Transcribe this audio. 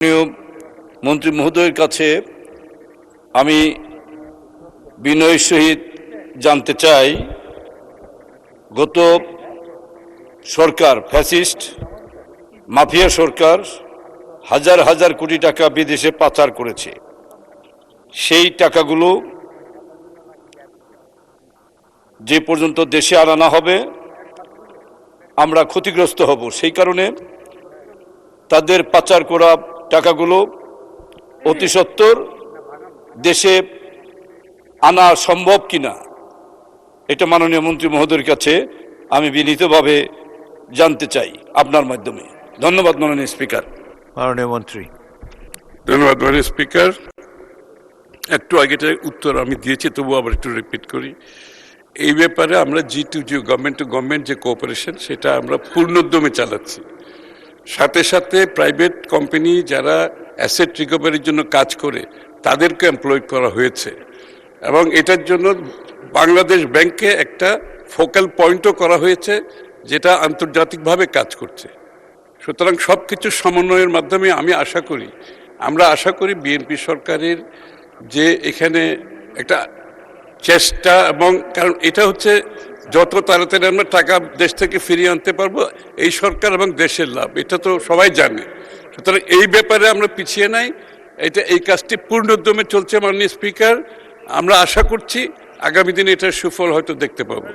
মাননীয় মন্ত্রী মহোদয়ের কাছে আমি বিনয়ের সহিত জানতে চাই, গত সরকার ফ্যাসিস্ট মাফিয়া সরকার হাজার হাজার কোটি টাকা বিদেশে পাচার করেছে। সেই টাকাগুলো যে পর্যন্ত দেশে আনা হবে আমরা ক্ষতিগ্রস্ত হব। সেই কারণে তাদের পাচার করা টাকাগুলো অতি সত্বর দেশে আনা সম্ভব কিনা এটা মাননীয় মন্ত্রী মহোদয়ের কাছে আমি বিনীতভাবে জানতে চাই আপনার মাধ্যমে। ধন্যবাদ মাননীয় স্পিকার। মাননীয় মন্ত্রী। ধন্যবাদ মাননীয় স্পিকার। একটু আগেটার উত্তর আমি দিয়েছি, তবু আবার একটু রিপিট করি। এই ব্যাপারে আমরা G2G গভর্নমেন্ট টু গভর্নমেন্ট যে কোঅপারেশন সেটা আমরা পূর্ণোদ্যমে চালাচ্ছি। সাথে সাথে প্রাইভেট কোম্পানি যারা অ্যাসেট রিকভারির জন্য কাজ করে তাদেরকে এমপ্লয় করা হয়েছে এবং এটার জন্য বাংলাদেশ ব্যাংকে একটা ফোকাল পয়েন্টও করা হয়েছে যেটা আন্তর্জাতিকভাবে কাজ করছে। সুতরাং সব কিছু সমন্বয়ের মাধ্যমে আমরা আশা করি বিএনপি সরকারের যে এখানে একটা চেষ্টা, এবং কারণ এটা হচ্ছে যত তাড়াতাড়ি আমরা টাকা দেশ থেকে ফিরিয়ে আনতে পারবো এই সরকার এবং দেশের লাভ, এটা তো সবাই জানে। সুতরাং এই ব্যাপারে আমরা পিছিয়ে নাই, এই কাজটি পূর্ণোদ্যমে চলছে মাননীয় স্পিকার। আমরা আশা করছি আগামী দিনে এটার সুফল হয়তো দেখতে পাবো।